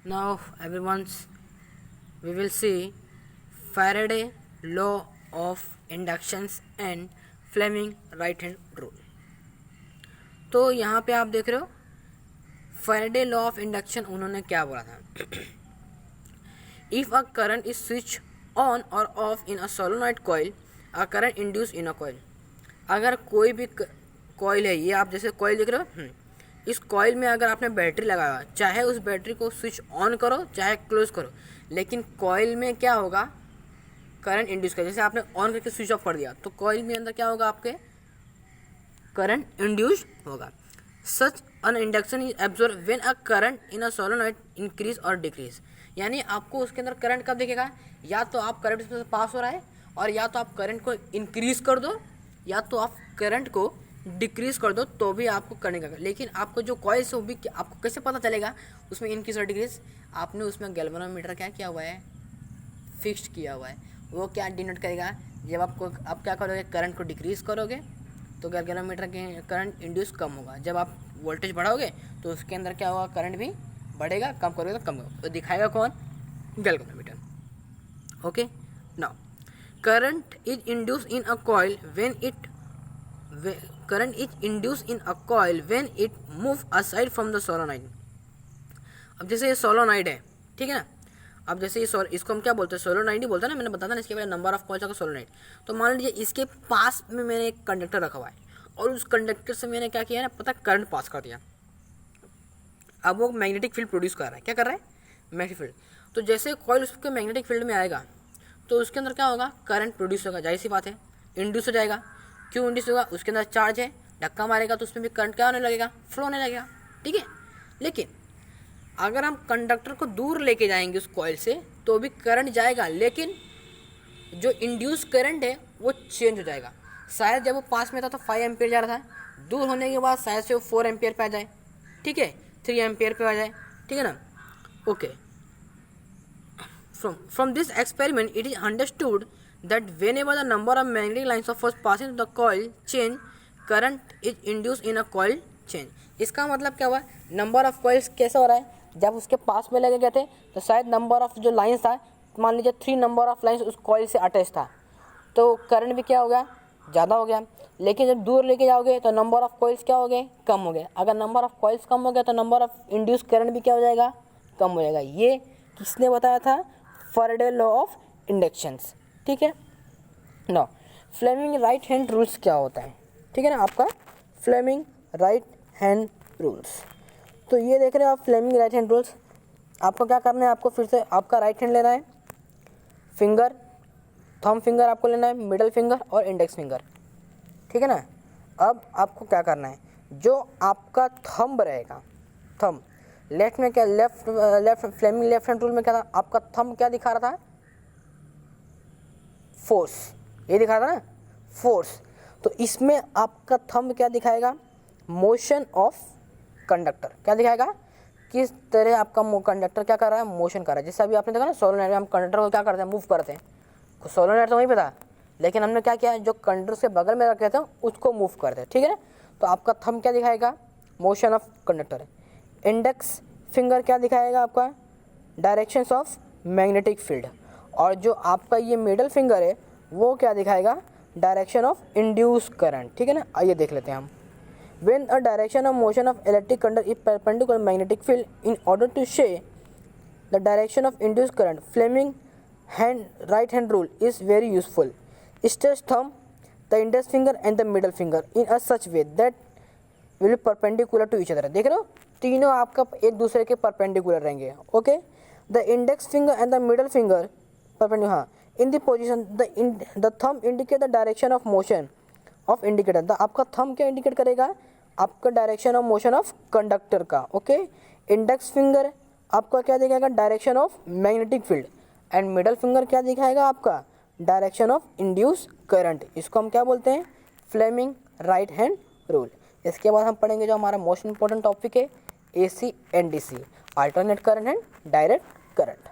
Now, everyone's we will see Faraday law of inductions and Fleming right hand rule. तो यहाँ पे आप देख रहे हो फैराडे लॉ ऑफ इंडक्शन उन्होंने क्या बोला था. If a current is switch on or off in a solenoid coil a current induce in a coil. अगर कोई भी कॉइल है, ये आप जैसे कॉइल देख रहे हो, इस कॉइल में अगर आपने बैटरी लगाया, चाहे उस बैटरी को स्विच ऑन करो चाहे क्लोज करो, लेकिन कॉइल में क्या होगा, करंट इंड्यूस कर. जैसे आपने ऑन करके स्विच ऑफ कर दिया तो कॉइल में अंदर क्या होगा, आपके करंट इंड्यूस होगा. Such an induction is absorb when a current in a solenoid increase or decrease. यानी आपको उसके अंदर करंट कब दिखेगा, या तो आप करंट उसमें से पास हो रहा है और या तो आप करंट को इंक्रीज कर दो या तो आप करंट को डिक्रीज कर दो तो भी आपको करने का. लेकिन आपको जो कॉइल से वो भी आपको कैसे पता चलेगा उसमें इंक्रीज और डिक्रीज, आपने उसमें गैल्वेनोमीटर क्या किया हुआ है, फिक्स्ड किया हुआ है. वो क्या डिनोट करेगा, जब आप क्या करोगे, करंट को डिक्रीज करोगे तो गैल्वेनोमीटर के करंट इंड्यूस कम होगा. जब आप वोल्टेज बढ़ाओगे तो उसके अंदर क्या होगा, करंट भी बढ़ेगा. कम करोगे तो कम होगा. तो दिखाएगा कौन, galvanometer. Okay. Now current is induce in a coil when it current is induced in a coil when it move aside from the solenoid. अब जैसे ये सोलोनाइड है, ठीक है ना. अब जैसे ये इसको हम क्या बोलते हैं, सोलोनाइड ही बोलते हैं ना. मैंने बताया ना इसके पहले नंबर ऑफ कॉइल्स का सोलोनाइड. तो मान लीजिए इसके पास में मैंने एक कंडक्टर रखा हुआ है और उस कंडक्टर से मैंने क्या किया है ना, पता करंट पास कर दिया. अब वो मैग्नेटिक फील्ड प्रोड्यूस कर रहा है. क्या कर रहा है, मैग्नेटिक फील्ड. तो जैसे कॉइल उसके मैग्नेटिक फील्ड में आएगा तो उसके अंदर क्या होगा, करंट प्रोड्यूस होगा. जाहिर सी बात है, इंड्यूस हो जाएगा. क्यों इंड्यूस होगा, उसके अंदर चार्ज है, धक्का मारेगा तो उसमें भी करंट क्या होने लगेगा, फ्लो होने लगेगा. ठीक है. लेकिन अगर हम कंडक्टर को दूर लेके जाएंगे उस कॉइल से तो भी करंट जाएगा, लेकिन जो इंड्यूस करंट है वो चेंज हो जाएगा. शायद जब वो पास में था तो 5 एम्पियर जा रहा था, दूर होने के बाद शायद से वो 4 एम्पियर पे आ जाए. ठीक है, 3 एम्पियर पे आ जाए. ठीक है ना. Okay. From this experiment it is understood that whenever the number of magnetic lines of force passing through the coil change, current is induced in a coil change. इसका मतलब क्या हुआ, नंबर ऑफ कॉइल्स कैसे हो रहा है, जब उसके पास में लगे गए थे तो शायद नंबर ऑफ जो लाइंस था, मान लीजिए 3 नंबर ऑफ लाइंस उस कॉइल से अटैच था तो करंट भी क्या हो गया, ज़्यादा हो गया. लेकिन जब दूर लेके जाओगे तो नंबर ऑफ कॉइल्स क्या हो गए, कम हो गए. अगर नंबर ऑफ कॉइल्स कम हो गया तो नंबर ऑफ इंड्यूस करंट भी क्या हो जाएगा, कम हो जाएगा. ये किसने बताया था, फैराडे लॉ ऑफ इंडक्शंस. ठीक है. No, Fleming right hand rules क्या होता है, ठीक है ना, आपका फ्लेमिंग राइट हैंड रूल्स. तो ये देख रहे हो आप, फ्लेमिंग राइट हैंड रूल्स. आपको क्या करना है, आपको फिर से आपका राइट हैंड लेना है, फिंगर, थंब फिंगर आपको लेना है, मिडल फिंगर और इंडेक्स फिंगर. ठीक है ना. अब आपको क्या करना है, जो आपका थंब रहेगा, थंब लेफ्ट में क्या, left Fleming left hand rule में क्या था, आपका थंब क्या दिखा रहा था, फोर्स. ये दिखा रहा था ना, फोर्स. तो इसमें आपका थंब क्या दिखाएगा, मोशन ऑफ कंडक्टर. क्या दिखाएगा, किस तरह आपका कंडक्टर क्या कर रहा है, मोशन कर रहा है. जैसे अभी आपने देखा ना, सोलोनाइड में हम कंडक्टर को क्या करते हैं, मूव करते हैं. सोलोनाइड तो वहीं पे था, लेकिन हमने क्या किया, जो कंडक्टर से बगल में रखे थे उसको मूव करते हैं. ठीक है. तो आपका थंब क्या दिखाएगा, motion of conductor. Index finger क्या दिखाएगा, आपका डायरेक्शंस ऑफ मैग्नेटिक फील्ड. और जो आपका ये मिडल फिंगर है वो क्या दिखाएगा, डायरेक्शन ऑफ इंड्यूस करंट. ठीक है ना. आइए देख लेते हैं हम. When a direction of motion of electric current is perpendicular magnetic field, in order to show the direction of induce current, Fleming right hand rule is very useful. Stretch thumb, the index finger and the middle finger in a such way that will be perpendicular to each other. देख रहे हो, तीनों आपका एक दूसरे के perpendicular रहेंगे. Okay. The index finger and the middle finger perpendicular. हाँ, in the position the thumb indicate the direction of motion of indicator. The आपका thumb क्या इंडिकेट करेगा, आपका direction of motion of conductor का. ओके. इंडेक्स फिंगर आपका क्या दिखाएगा, direction of magnetic field. And middle finger क्या दिखाएगा, आपका डायरेक्शन ऑफ इंड्यूस करंट. इसको हम क्या बोलते हैं, फ्लेमिंग राइट हैंड रूल. इसके बाद हम पढ़ेंगे जो हमारा मोस्ट इंपॉर्टेंट टॉपिक है, AC and DC, alternate current and direct current.